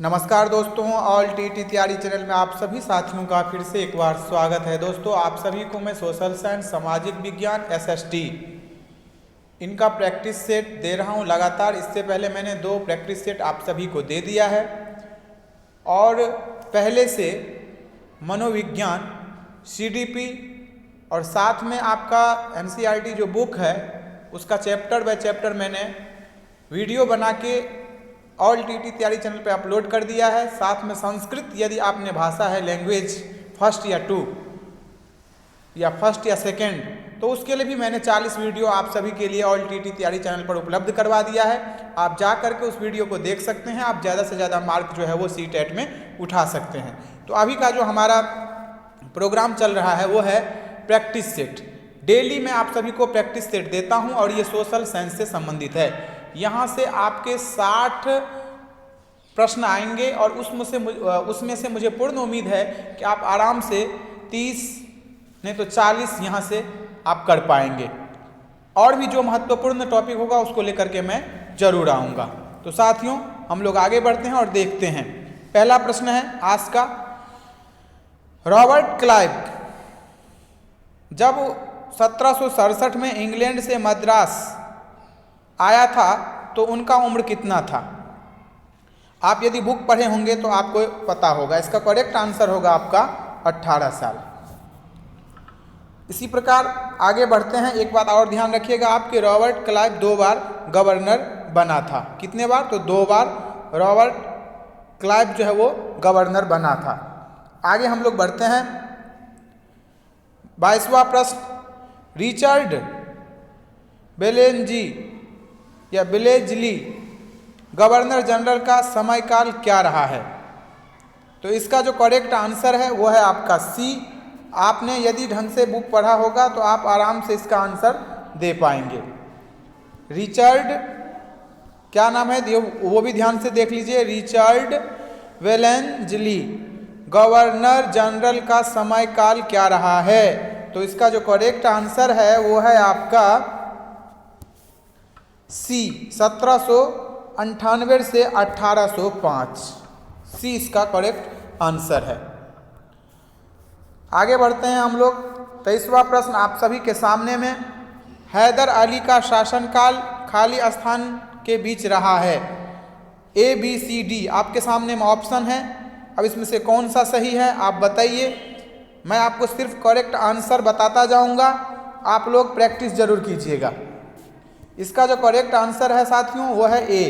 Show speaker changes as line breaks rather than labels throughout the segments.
नमस्कार दोस्तों, all TT तैयारी चैनल में आप सभी साथियों का फिर से एक बार स्वागत है। दोस्तों, आप सभी को मैं सोशल साइंस, सामाजिक विज्ञान, एसएसटी इनका प्रैक्टिस सेट दे रहा हूं लगातार। इससे पहले मैंने 2 प्रैक्टिस सेट आप सभी को दे दिया है और पहले से मनोविज्ञान, सीडीपी और साथ में आपका एनसीईआरटी जो बुक है उसका चैप्टर बाय चैप्टर मैंने वीडियो बना के ऑल टीटी तैयारी चैनल पे अपलोड कर दिया है। साथ में संस्कृत, यदि आपने भाषा है लैंग्वेज फर्स्ट या 2 या फर्स्ट या सेकंड, तो उसके लिए भी मैंने 40 वीडियो आप सभी के लिए ऑल टीटी तैयारी चैनल पर उपलब्ध करवा दिया है। आप जा करके उस वीडियो को देख सकते हैं। आप ज़्यादा से ज़्यादा मार्क जो है वो सीटेट में उठा सकते हैं। तो अभी का जो हमारा प्रोग्राम चल रहा है वो है प्रैक्टिस सेट। डेली मैं आप सभी को प्रैक्टिस सेट देता हूँ और ये सोशल साइंस से संबंधित है। यहाँ से आपके 60 प्रश्न आएंगे और उसमें से मुझे पूर्ण उम्मीद है कि आप आराम से 30 नहीं तो 40 यहाँ से आप कर पाएंगे। और भी जो महत्वपूर्ण टॉपिक होगा उसको लेकर के मैं जरूर आऊँगा। तो साथियों, हम लोग आगे बढ़ते हैं और देखते हैं। पहला प्रश्न है आज का, रॉबर्ट क्लाइव जब 1767 में इंग्लैंड से मद्रास आया था तो उनका उम्र कितना था? आप यदि बुक पढ़े होंगे तो आपको पता होगा। इसका करेक्ट आंसर होगा आपका 18 साल। इसी प्रकार आगे बढ़ते हैं। एक बात और ध्यान रखिएगा, आपके रॉबर्ट क्लाइव 2 बार गवर्नर बना था। कितने बार? तो 2 बार रॉबर्ट क्लाइव जो है वो गवर्नर बना था। आगे हम लोग बढ़ते हैं। 22वां प्रश्न, रिचर्ड बेलेंजी या बेलेजली गवर्नर जनरल का समयकाल क्या रहा है? तो इसका जो करेक्ट आंसर है वो है आपका सी। आपने यदि ढंग से बुक पढ़ा होगा तो आप आराम से इसका आंसर दे पाएंगे। रिचर्ड, क्या नाम है वो भी ध्यान से देख लीजिए। रिचर्ड वेलेंजली गवर्नर जनरल का समयकाल क्या रहा है? तो इसका जो करेक्ट आंसर है वो है आपका सी, 1798 से 1805। सी इसका करेक्ट आंसर है। आगे बढ़ते हैं हम लोग। 23वां प्रश्न आप सभी के सामने में, हैदर अली का शासनकाल खाली स्थान के बीच रहा है। ए बी सी डी आपके सामने में ऑप्शन है। अब इसमें से कौन सा सही है आप बताइए। मैं आपको सिर्फ करेक्ट आंसर बताता जाऊंगा, आप लोग प्रैक्टिस जरूर कीजिएगा। इसका जो करेक्ट आंसर है साथियों वो है ए।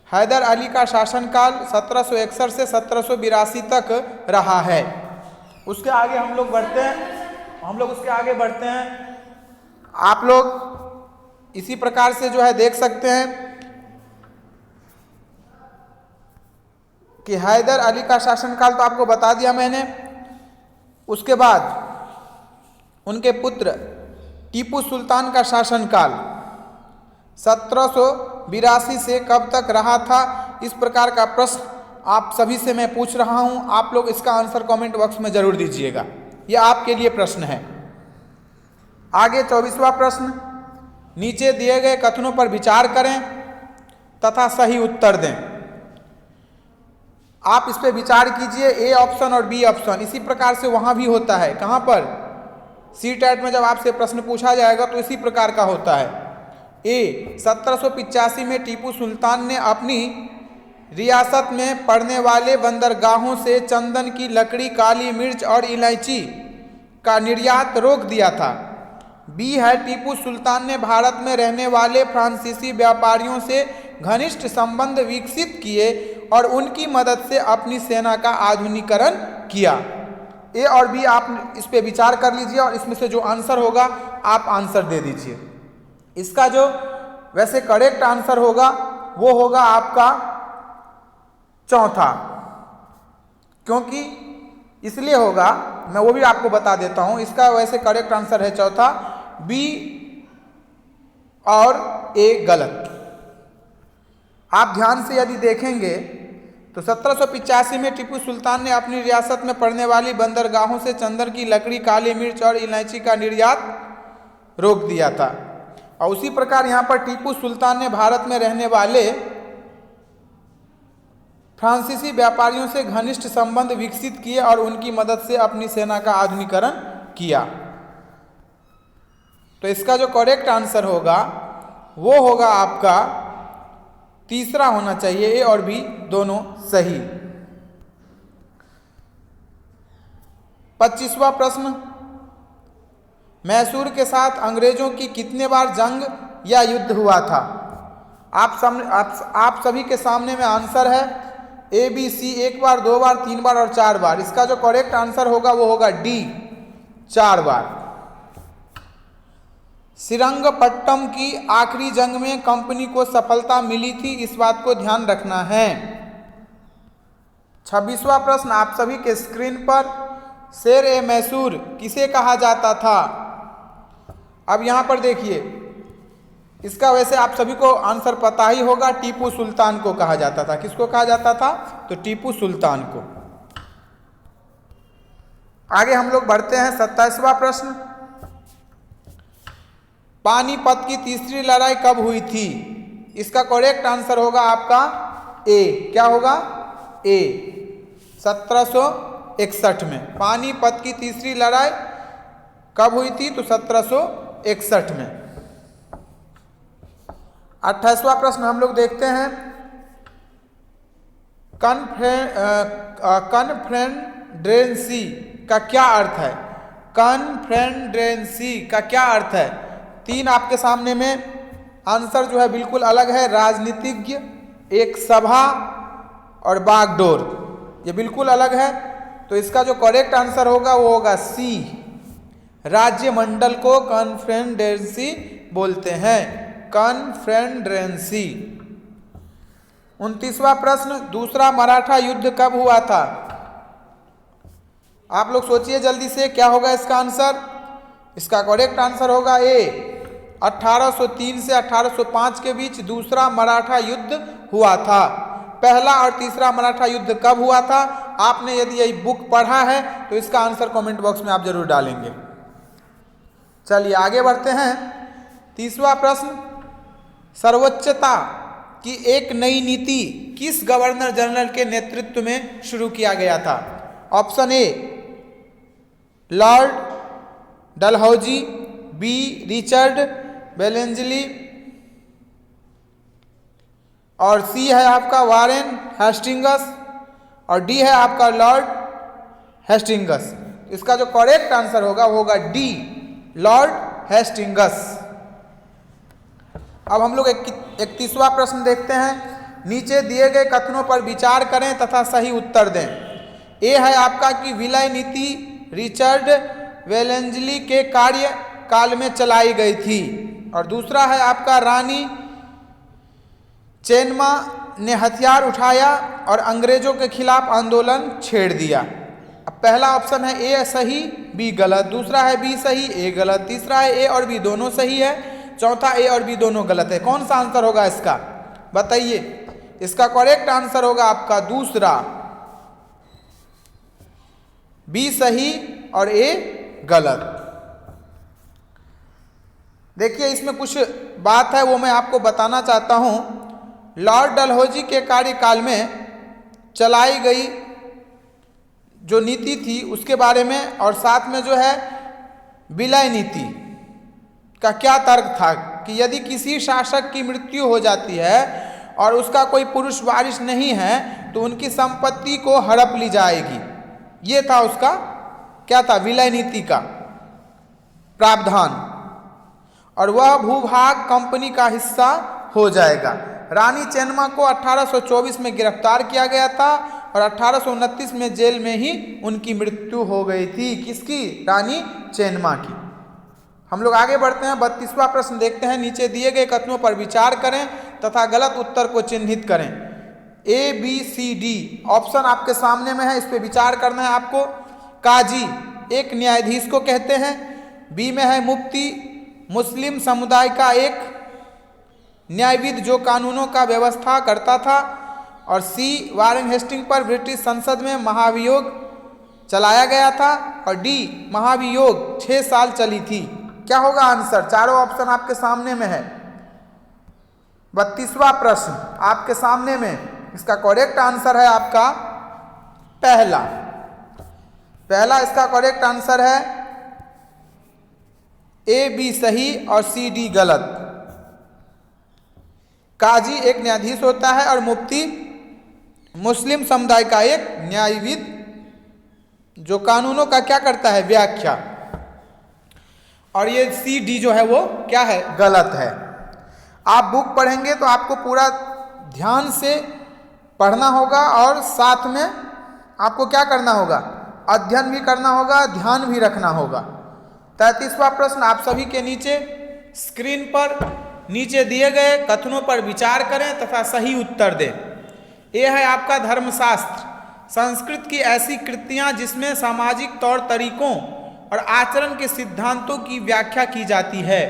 हैदर अली का शासनकाल 1761 से 1782 तक रहा है। उसके आगे हम लोग बढ़ते हैं। आप लोग इसी प्रकार से जो है देख सकते हैं कि हैदर अली का शासनकाल तो आपको बता दिया मैंने। उसके बाद उनके पुत्र टीपू सुल्तान का शासनकाल 1782 से कब तक रहा था? इस प्रकार का प्रश्न आप सभी से मैं पूछ रहा हूं। आप लोग इसका आंसर कमेंट बॉक्स में जरूर दीजिएगा। यह आपके लिए प्रश्न है। आगे 24वां प्रश्न, नीचे दिए गए कथनों पर विचार करें तथा सही उत्तर दें। आप इस पे विचार कीजिए, ए ऑप्शन और बी ऑप्शन। इसी प्रकार से वहां भी होता है। कहां पर? सीटेट में जब आपसे प्रश्न पूछा जाएगा तो इसी प्रकार का होता है। ए, 1785 में टीपू सुल्तान ने अपनी रियासत में पड़ने वाले बंदरगाहों से चंदन की लकड़ी, काली मिर्च और इलायची का निर्यात रोक दिया था। बी है, टीपू सुल्तान ने भारत में रहने वाले फ्रांसीसी व्यापारियों से घनिष्ठ संबंध विकसित किए और उनकी मदद से अपनी सेना का आधुनिकीकरण किया। ए और बी आप इस पे विचार कर लीजिए और इसमें से जो आंसर होगा आप आंसर दे दीजिए। इसका जो वैसे करेक्ट आंसर होगा वो होगा आपका चौथा। क्योंकि इसलिए होगा, मैं वो भी आपको बता देता हूं। इसका वैसे करेक्ट आंसर है चौथा, बी और ए गलत। आप ध्यान से यदि देखेंगे तो 1785 में टीपू सुल्तान ने अपनी रियासत में पड़ने वाली बंदरगाहों से चंदन की लकड़ी, काली मिर्च और इलायची का निर्यात रोक दिया था। और उसी प्रकार यहाँ पर टीपू सुल्तान ने भारत में रहने वाले फ्रांसीसी व्यापारियों से घनिष्ठ संबंध विकसित किए और उनकी मदद से अपनी सेना का आधुनिकीकरण किया। तो इसका जो करेक्ट आंसर होगा वो होगा आपका तीसरा होना चाहिए, ए और बी दोनों सही। 25वां प्रश्न, मैसूर के साथ अंग्रेजों की कितने बार जंग या युद्ध हुआ था? आप सभी के सामने में आंसर है ए बी सी, एक बार, दो बार, तीन बार और चार बार। इसका जो करेक्ट आंसर होगा वो होगा डी, 4 बार। श्रीरंगपट्टम की आखिरी जंग में कंपनी को सफलता मिली थी, इस बात को ध्यान रखना है। 26वां प्रश्न आप सभी के स्क्रीन पर, शेर ए मैसूर किसे कहा जाता था? अब यहां पर देखिए, इसका वैसे आप सभी को आंसर पता ही होगा, टीपू सुल्तान को कहा जाता था। किसको कहा जाता था? तो टीपू सुल्तान को। आगे हम लोग बढ़ते हैं। 27वां प्रश्न, पानीपत की तीसरी लड़ाई कब हुई थी? इसका करेक्ट आंसर होगा आपका ए। क्या होगा? ए, 1761 में। पानीपत की तीसरी लड़ाई कब हुई थी? तो 1761 में। 28वां प्रश्न हम लोग देखते हैं, कन्फ्रेंडेंसी का क्या अर्थ है? कन्फ्रेंडेंसी का क्या अर्थ है? 3 आपके सामने में आंसर जो है बिल्कुल अलग है। राजनीतिज्ञ, एक सभा और बागडोर, ये बिल्कुल अलग है। तो इसका जो करेक्ट आंसर होगा वो होगा सी, राज्यमंडल को कन्फ्रेंडेंसी बोलते हैं, कन्फ्रेंडेंसी। 29वां प्रश्न, दूसरा मराठा युद्ध कब हुआ था? आप लोग सोचिए जल्दी से, क्या होगा इसका आंसर? इसका करेक्ट आंसर होगा ए, 1803 से 1805 के बीच दूसरा मराठा युद्ध हुआ था। पहला और तीसरा मराठा युद्ध कब हुआ था? आपने यदि यही बुक पढ़ा है तो इसका आंसर कमेंट बॉक्स में आप जरूर डालेंगे। चलिए आगे बढ़ते हैं। 30वां प्रश्न, सर्वोच्चता की एक नई नीति किस गवर्नर जनरल के नेतृत्व में शुरू किया गया था? Option A Lord Dalhousie, B Richard Wellesley और सी है आपका वारेन हेस्टिंगस और डी है आपका लॉर्ड हेस्टिंगस। इसका जो करेक्ट आंसर होगा वो होगा डी, लॉर्ड हेस्टिंगस। अब हम लोग 31वां प्रश्न देखते हैं। नीचे दिए गए कथनों पर विचार करें तथा सही उत्तर दें। ए है आपका कि विलय नीति रिचर्ड वेलेंजली के कार्यकाल में चलाई गई थी और दूसरा है आपका रानी चेन्मा ने हथियार उठाया और अंग्रेजों के खिलाफ आंदोलन छेड़ दिया। अब पहला ऑप्शन है ए सही, बी गलत, दूसरा है बी सही, ए गलत, तीसरा है ए और बी दोनों सही है, चौथा ए और बी दोनों गलत है। कौन सा आंसर होगा इसका? बताइए। इसका करेक्ट आंसर होगा आपका दूसरा, बी सही और ए गलत। देखिए इसमें कुछ बात है वो मैं आपको बताना चाहता हूं। लॉर्ड डलहौजी के कार्यकाल में चलाई गई जो नीति थी उसके बारे में और साथ में जो है विलय नीति का क्या तर्क था कि यदि किसी शासक की मृत्यु हो जाती है और उसका कोई पुरुष वारिस नहीं है तो उनकी संपत्ति को हड़प ली जाएगी। ये था उसका क्या था? विलय नीति का प्रावधान, और वह भूभाग कंपनी का हिस्सा हो जाएगा। रानी चेन्मा को 1824 में गिरफ्तार किया गया था और 1829 में जेल में ही उनकी मृत्यु हो गई थी। किसकी? रानी चेन्मा की। हम लोग आगे बढ़ते हैं। 32वां प्रश्न देखते हैं। नीचे दिए गए कथनों पर विचार करें तथा गलत उत्तर को चिन्हित करें। A B C D option आपके सामने में है, इस पे विचार करना है आपको। काजी एक न्यायाधीश को कहते हैं। बी में है मुफ्ती, मुस्लिम समुदाय का एक न्यायविद जो कानूनों का व्यवस्था करता था। और सी वारेन हेस्टिंग पर ब्रिटिश संसद में महाभियोग चलाया गया था। और डी महाभियोग 6 साल चली थी। क्या होगा आंसर? चारों ऑप्शन आपके सामने में है। 32वां प्रश्न आपके सामने में इसका करेक्ट आंसर है आपका पहला इसका करेक्ट आंसर है। ए बी सही और सी डी गलत। काजी एक न्यायाधीश होता है और मुफ्ती मुस्लिम समुदाय का एक न्यायविद जो कानूनों का क्या करता है, व्याख्या। और ये सी डी जो है वो क्या है, गलत है। आप बुक पढ़ेंगे तो आपको पूरा ध्यान से पढ़ना होगा और साथ में आपको क्या करना होगा, अध्ययन भी करना होगा, ध्यान भी रखना होगा। 33वां प्रश्न आप सभी के नीचे स्क्रीन पर नीचे दिए गए कथनों पर विचार करें तथा सही उत्तर दें। यह है आपका धर्मशास्त्र। संस्कृत की ऐसी कृतियां जिसमें सामाजिक तौर तरीकों और आचरण के सिद्धांतों की व्याख्या की जाती है।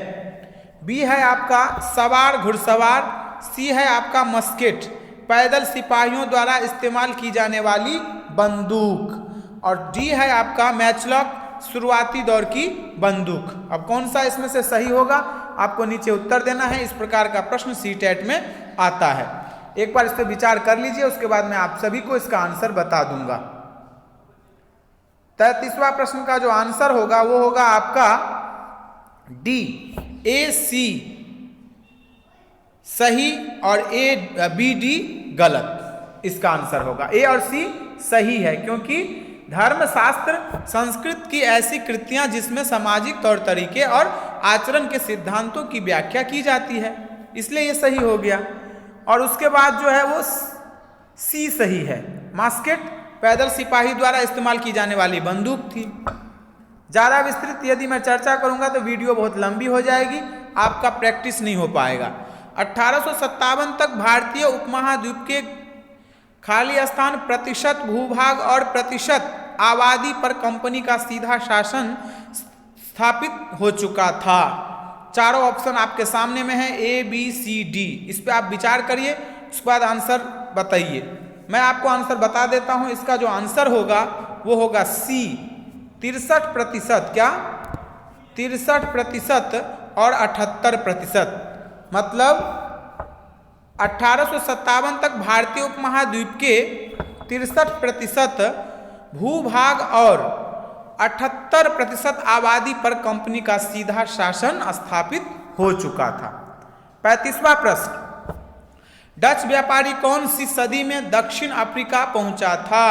बी है आपका सवार घुड़सवार। सी है आपका मस्केट, पैदल सिपाहियों द्वारा इस्तेमाल की जाने वाली बंदूक। और डी है आपका मैचलॉक, शुरुआती दौर की बंदूक। अब कौन सा इसमें से सही होगा, आपको नीचे उत्तर देना है। इस प्रकार का प्रश्न सीटेट में आता है। एक बार इस पर विचार कर लीजिए, उसके बाद मैं आप सभी को इसका आंसर बता दूंगा। 33वां प्रश्न का जो आंसर होगा वो होगा आपका डी, ए सी सही और ए बी डी गलत। इसका आंसर होगा ए और सी सही है, क्योंकि धर्मशास्त्र संस्कृत की ऐसी कृतियां जिसमें सामाजिक तौर तरीके और आचरण के सिद्धांतों की व्याख्या की जाती है, इसलिए ये सही हो गया। और उसके बाद जो है वो सी सही है। मस्केट पैदल सिपाही द्वारा इस्तेमाल की जाने वाली बंदूक थी। ज़्यादा विस्तृत यदि मैं चर्चा करूंगा तो वीडियो बहुत लंबी हो जाएगी, आपका प्रैक्टिस नहीं हो पाएगा। 1857 तक भारतीय उपमहाद्वीप के खाली स्थान, प्रतिशत भूभाग और प्रतिशत आबादी पर कंपनी का सीधा शासन स्थापित हो चुका था। चारों ऑप्शन आपके सामने में है, ए बी सी डी। इस पे आप विचार करिए, उसके बाद आंसर बताइए। मैं आपको आंसर बता देता हूं। इसका जो आंसर होगा वो होगा सी, 63%। क्या 63% और 78%। मतलब 1857 तक भारतीय उपमहाद्वीप के 63% भूभाग और 78% आबादी पर कंपनी का सीधा शासन स्थापित हो चुका था। 35वां प्रश्न, डच व्यापारी कौन सी सदी में दक्षिण अफ्रीका पहुंचा था?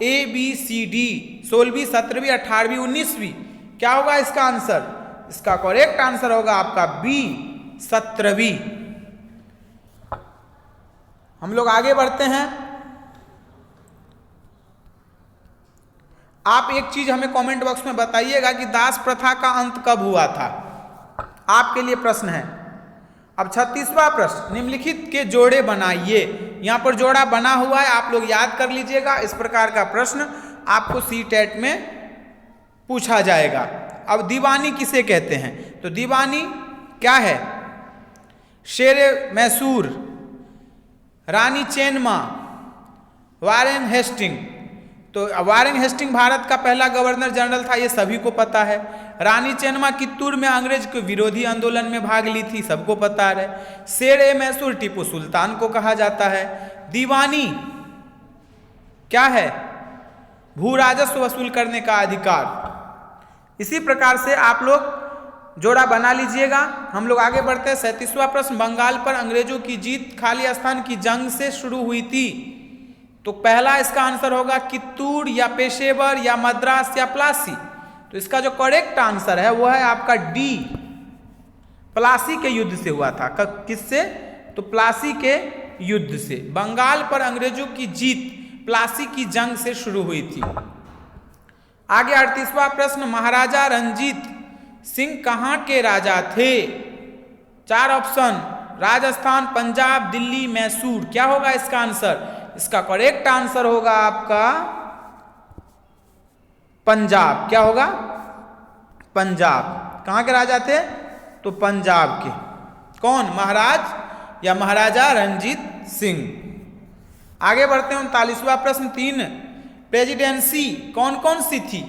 ए बी सी डी, 16वीं 17वीं 18वीं 19वीं। क्या होगा इसका आंसर? इसका करेक्ट आंसर होगा आपका बी, 17वीं। हम लोग आगे बढ़ते हैं। आप एक चीज हमें कमेंट बॉक्स में बताइएगा कि दास प्रथा का अंत कब हुआ था? आपके लिए प्रश्न है। अब 36वां प्रश्न, निम्नलिखित के जोड़े बनाइए। यहां पर जोड़ा बना हुआ है, आप लोग याद कर लीजिएगा। इस प्रकार का प्रश्न आपको सीटेट में पूछा जाएगा। अब दीवानी किसे कहते हैं? तो दीवानी क्या है? शेर मैसूर, रानी चेन्नम्मा, वारेन हेस्टिंग। तो वारेन हेस्टिंग भारत का पहला गवर्नर जनरल था, ये सभी को पता है। रानी चेन्नम्मा कित्तूर में अंग्रेज के विरोधी आंदोलन में भाग ली थी, सबको पता है। शेर ए मैसूर टीपू सुल्तान को कहा जाता है। दीवानी क्या है? भू राजस्व वसूल करने का अधिकार। इसी प्रकार से आप लोग जोड़ा बना लीजिएगा। हम लोग आगे बढ़ते हैं। 37वां प्रश्न, बंगाल पर अंग्रेजों की जीत खाली स्थान की जंग से शुरू हुई थी। तो पहला इसका आंसर होगा कित्तूर या पेशेवर या मद्रास या प्लासी। तो इसका जो करेक्ट आंसर है वो है आपका डी, प्लासी के युद्ध से हुआ था। किससे? तो प्लासी के युद्ध से। बंगाल पर अंग्रेजों की जीत प्लासी की जंग से शुरू हुई थी। आगे 38वां प्रश्न, महाराजा रंजीत सिंह कहां के राजा थे? 4 ऑप्शन, राजस्थान, पंजाब, दिल्ली, मैसूर। क्या होगा इसका आंसर? इसका करेक्ट आंसर होगा आपका पंजाब। क्या होगा? पंजाब। कहां के राजा थे? तो पंजाब के। कौन? महाराज या महाराजा रंजीत सिंह। आगे बढ़ते हैं। 39वां प्रश्न, 3 प्रेसिडेंसी कौन कौन सी थी?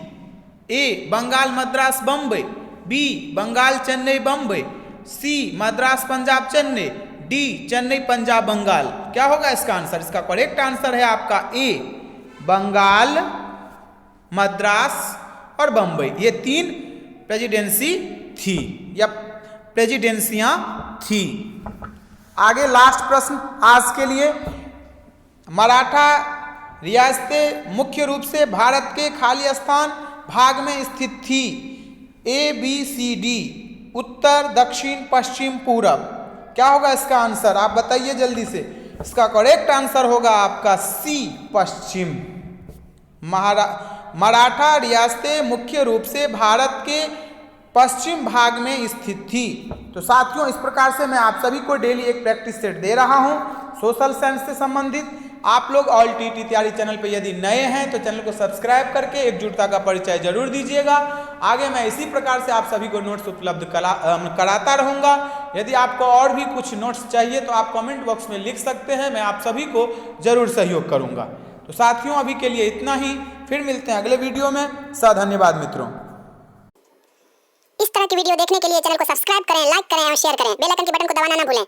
ए बंगाल मद्रास बम्बई, बी बंगाल चेन्नई बम्बई, सी मद्रास पंजाब चेन्नई, डी चेन्नई पंजाब बंगाल। क्या होगा इसका आंसर? इसका करेक्ट आंसर है आपका ए, बंगाल, मद्रास और बंबई। ये 3 प्रेसिडेंसी थी या प्रेसिडेंसियां थी। आगे लास्ट प्रश्न आज के लिए, मराठा रियासतें मुख्य रूप से भारत के खालिस्तान भाग में स्थित थी। ए बी सी डी, उत्तर, दक्षिण, पश्चिम, पूरब। क्या होगा इसका आंसर? आप बताइए जल्दी से। इसका करेक्ट आंसर होगा आपका सी, पश्चिम। मराठा रियासतें मुख्य रूप से भारत के पश्चिम भाग में स्थित थी। तो साथियों, इस प्रकार से मैं आप सभी को डेली एक प्रैक्टिस सेट दे रहा हूं सोशल साइंस से संबंधित। आप लोग ऑल टीटी तैयारी चैनल पर यदि नए हैं तो चैनल को सब्सक्राइब करके एकजुटता का परिचय जरूर दीजिएगा। आगे मैं इसी प्रकार से आप सभी को नोट्स उपलब्ध कराता रहूंगा। यदि आपको और भी कुछ नोट्स चाहिए तो आप कमेंट बॉक्स में लिख सकते हैं, मैं आप सभी को जरूर सहयोग करूंगा। तो साथियों, अभी के लिए इतना ही, फिर मिलते हैं अगले वीडियो में। धन्यवाद मित्रों।
इस तरह की वीडियो देखने के लिए चैनल को सब्सक्राइब करें, लाइक करें और शेयर करें। बेल आइकन के बटन को दबाना ना भूलें।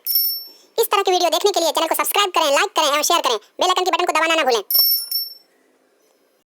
इस तरह की वीडियो देखने के लिए चैनल को सब्सक्राइब करें, लाइक करें और शेयर करें। बेल आइकन के बटन को दबाना ना भूलें।